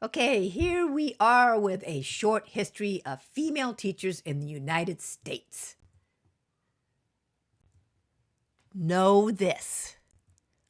Okay, here we are with a short history of female teachers in the United States. Know this.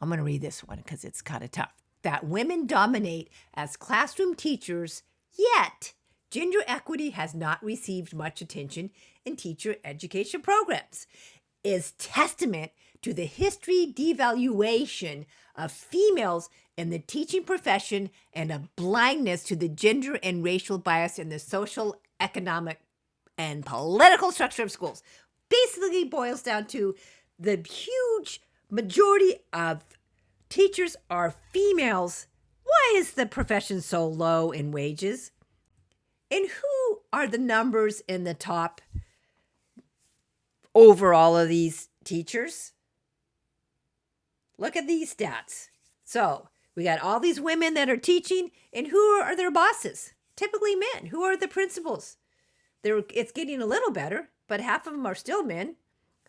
I'm going to read this one because it's kind of tough. That women dominate as classroom teachers, yet gender equity has not received much attention in teacher education programs, is testament to the history devaluation of females in the teaching profession and a blindness to the gender and racial bias in the social, economic, and political structure of schools. Basically boils down to the huge majority of teachers are females. Why is the profession so low in wages? And who are the numbers in the top over all of these teachers? Look at these stats. So we got all these women that are teaching, and who are their bosses? Typically men. Who are the principals? It's getting a little better, but half of them are still men.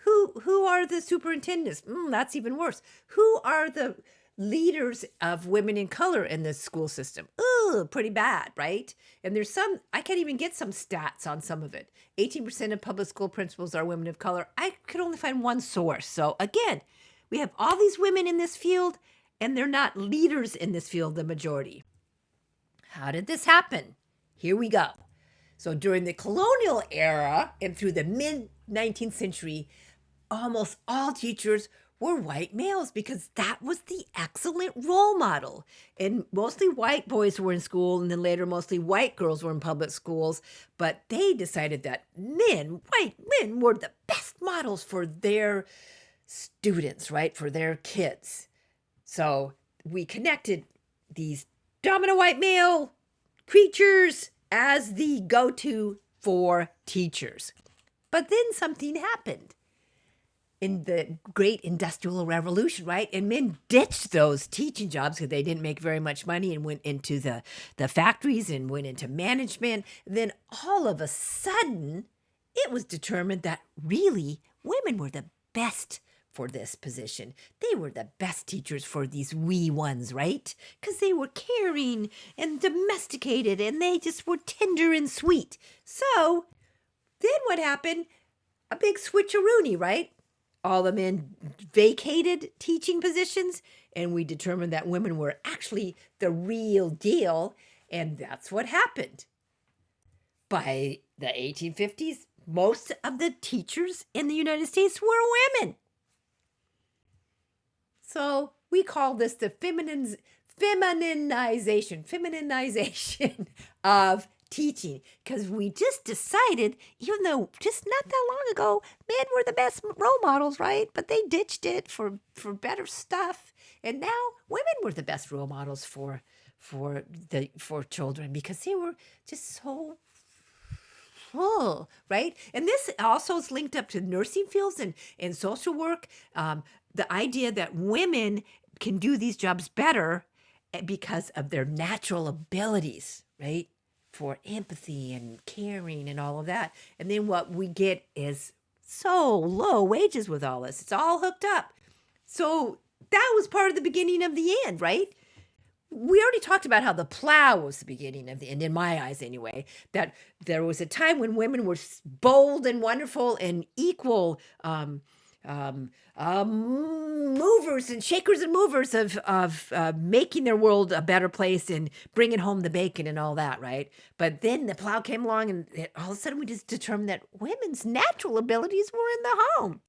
Who are the superintendents? That's even worse. Who are the leaders of women in color in the school system? Ooh, pretty bad, right? And there's some, I can't even get some stats on some of it. 18% of public school principals are women of color. I could only find one source. So again, we have all these women in this field, and they're not leaders in this field, the majority. How did this happen? Here we go. So during the colonial era and through the mid 19th century, almost all teachers were white males because that was the excellent role model. And mostly white boys were in school, and then later mostly white girls were in public schools. But they decided that white men, were the best models for their students, right? For their kids. So we connected these dominant white male creatures as the go-to for teachers. But then something happened in the great industrial revolution, right? And men ditched those teaching jobs because they didn't make very much money and went into the factories and went into management. Then all of a sudden, it was determined that really women were the best for this position. They were the best teachers for these wee ones, right? Because they were caring and domesticated and they just were tender and sweet. So then what happened? A big switcheroony, right? All the men vacated teaching positions, and we determined that women were actually the real deal, and that's what happened. By the 1850s, most of the teachers in the United States were women. So we call this the feminization of teaching, because we just decided, even though just not that long ago men were the best role models, right? But they ditched it for better stuff, and now women were the best role models for children because they were just so full, right? And this also is linked up to nursing fields and social work. The idea that women can do these jobs better because of their natural abilities, right? For empathy and caring and all of that. And then what we get is so low wages with all this. It's all hooked up. So that was part of the beginning of the end, right? We already talked about how the plow was the beginning of the end, in my eyes anyway, that there was a time when women were bold and wonderful and equal movers and shakers and movers of making their world a better place and bringing home the bacon and all that, right? But then the plow came along, and all of a sudden we just determined that women's natural abilities were in the home.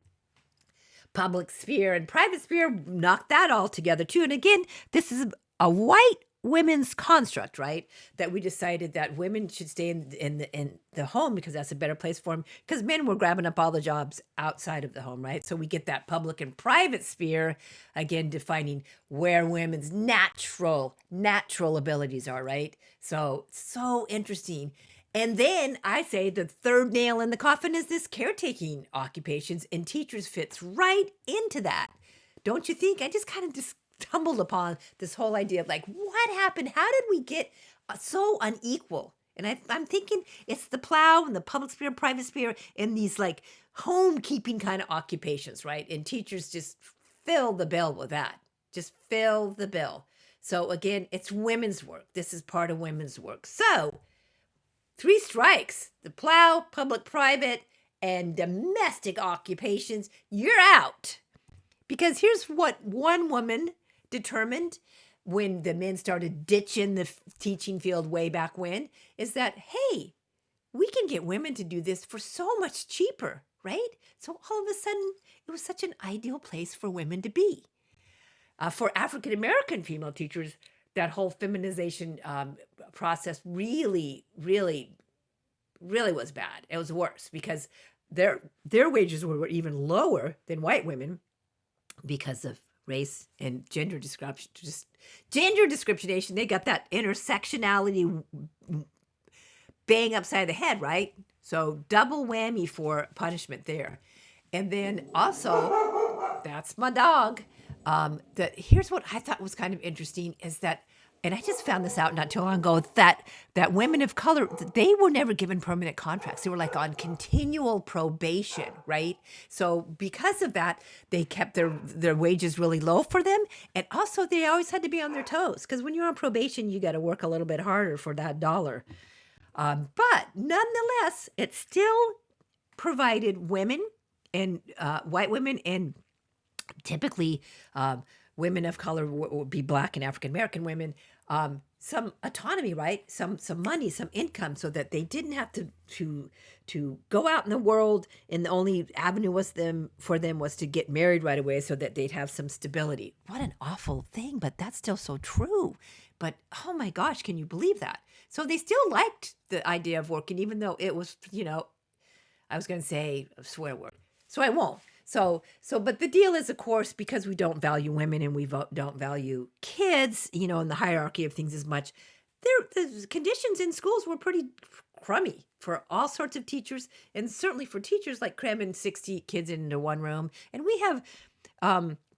Public sphere and private sphere knocked that all together too. And again, this is a white women's construct, right? That we decided that women should stay in the home because that's a better place for them, because men were grabbing up all the jobs outside of the home, right? So we get that public and private sphere, again, defining where women's natural abilities are, right? So interesting. And then I say the third nail in the coffin is this caretaking occupations, and teachers fits right into that. Don't you think? I just kind of stumbled upon this whole idea of like, what happened? How did we get so unequal? And I'm thinking it's the plow and the public sphere, private sphere, and these like homekeeping kind of occupations, right? And teachers just fill the bill with that. Just fill the bill. So again, it's women's work. This is part of women's work. So 3 strikes: the plow, public, private, and domestic occupations. You're out. Because here's what one woman determined when the men started ditching the teaching field way back when, is that, hey, we can get women to do this for so much cheaper, right? So all of a sudden, it was such an ideal place for women to be. For African American female teachers, that whole feminization process really, really, really was bad. It was worse because their wages were even lower than white women because of race and gender discrimination. They got that intersectionality bang upside the head, right? So double whammy for punishment there. And then also, that's my dog. Here's what I thought was kind of interesting is that, and I just found this out not too long ago, that women of color, they were never given permanent contracts. They were like on continual probation, right? So because of that, they kept their wages really low for them. And also they always had to be on their toes because when you're on probation, you got to work a little bit harder for that dollar. But nonetheless, it still provided women and white women and typically women of color would be Black and African American women, some autonomy, right? Some money, some income, so that they didn't have to go out in the world and the only avenue for them was to get married right away so that they'd have some stability. What an awful thing, but that's still so true. But oh my gosh, can you believe that? So they still liked the idea of working, even though it was, I was going to say a swear word, so I won't. But the deal is, of course, because we don't value women and we don't value kids, in the hierarchy of things as much, the conditions in schools were pretty crummy for all sorts of teachers, and certainly for teachers like cramming 60 kids into one room. And we have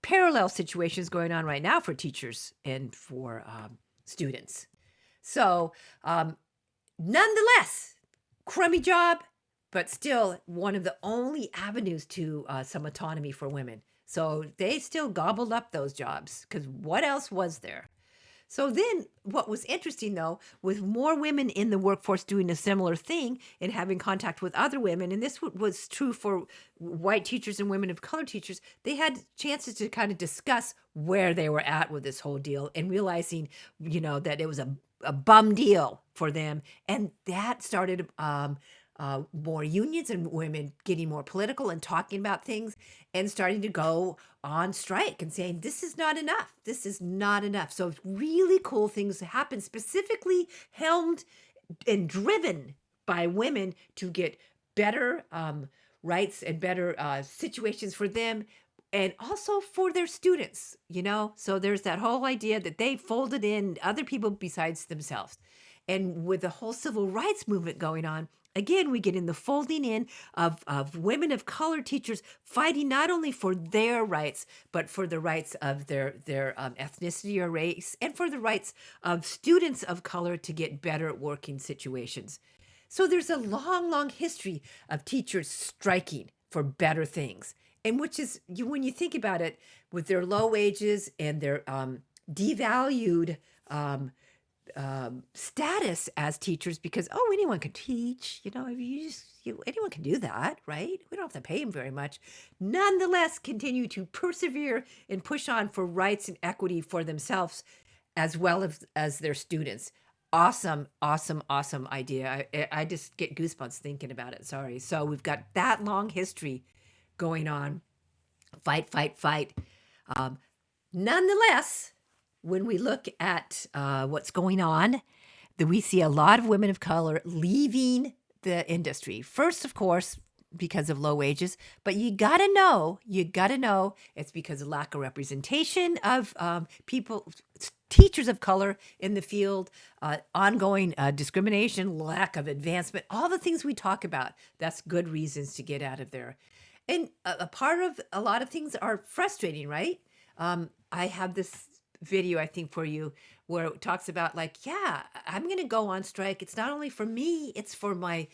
parallel situations going on right now for teachers and for students. So nonetheless, crummy job, but still one of the only avenues to some autonomy for women. So they still gobbled up those jobs because what else was there? So then what was interesting, though, with more women in the workforce doing a similar thing and having contact with other women, and this was true for white teachers and women of color teachers, they had chances to kind of discuss where they were at with this whole deal and realizing, that it was a bum deal for them. And that started more unions and women getting more political and talking about things and starting to go on strike and saying, this is not enough. This is not enough. So really cool things happen, specifically helmed and driven by women to get better rights and better situations for them and also for their students, So there's that whole idea that they folded in other people besides themselves. And with the whole civil rights movement going on, again, we get in the folding in of women of color teachers fighting not only for their rights, but for the rights of their ethnicity or race, and for the rights of students of color to get better working situations. So there's a long, long history of teachers striking for better things. And which is, when you think about it, with their low wages and their devalued status as teachers, because anyone can teach, anyone can do that, right? We don't have to pay them very much. Nonetheless, continue to persevere and push on for rights and equity for themselves as well as their students. Awesome, awesome, awesome idea. I just get goosebumps thinking about it. Sorry. So we've got that long history going on. Fight, fight, fight. Nonetheless, when we look at what's going on, we see a lot of women of color leaving the industry. First, of course, because of low wages, but you gotta know it's because of lack of representation of teachers of color in the field, ongoing discrimination, lack of advancement, all the things we talk about. That's good reasons to get out of there. And a part of a lot of things are frustrating, right? I have this video, I think, for you where it talks about I'm going to go on strike. It's not only for me, it's for my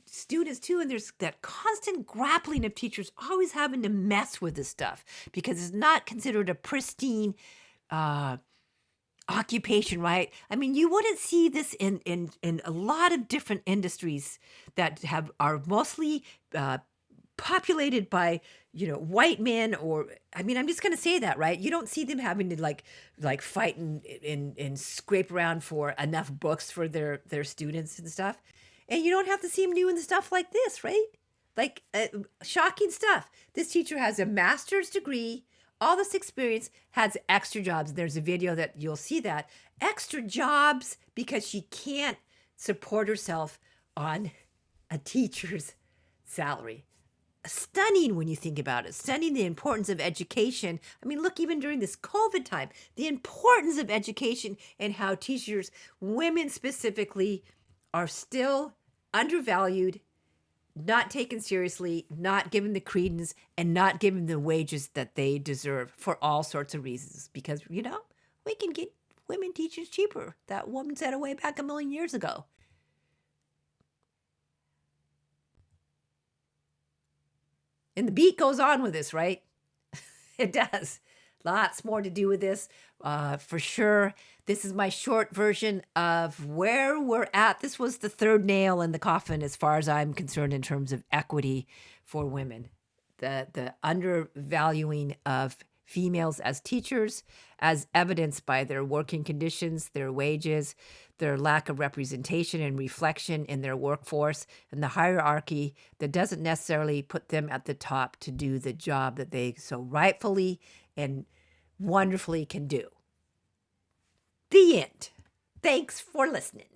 students too. And there's that constant grappling of teachers always having to mess with this stuff because it's not considered a pristine occupation, right? I mean, you wouldn't see this in a lot of different industries that are mostly uh, populated by white men. Or I mean, I'm just going to say that, right? You don't see them having to like fight and scrape around for enough books for their students and stuff. And you don't have to see them doing stuff like this, right? Like shocking stuff. This teacher has a master's degree, all this experience, has extra jobs. There's a video that you'll see that extra jobs because she can't support herself on a teacher's salary. Stunning when you think about it. Stunning, the importance of education. I mean, look, even during this COVID time, the importance of education and how teachers, women specifically, are still undervalued, not taken seriously, not given the credence, and not given the wages that they deserve for all sorts of reasons. Because, we can get women teachers cheaper. That woman said it way back a million years ago. And the beat goes on with this, right? It does. Lots more to do with this, for sure. This is my short version of where we're at. This was the third nail in the coffin, as far as I'm concerned, in terms of equity for women. The undervaluing of females as teachers, as evidenced by their working conditions, their wages, their lack of representation and reflection in their workforce, and the hierarchy that doesn't necessarily put them at the top to do the job that they so rightfully and wonderfully can do. The end. Thanks for listening.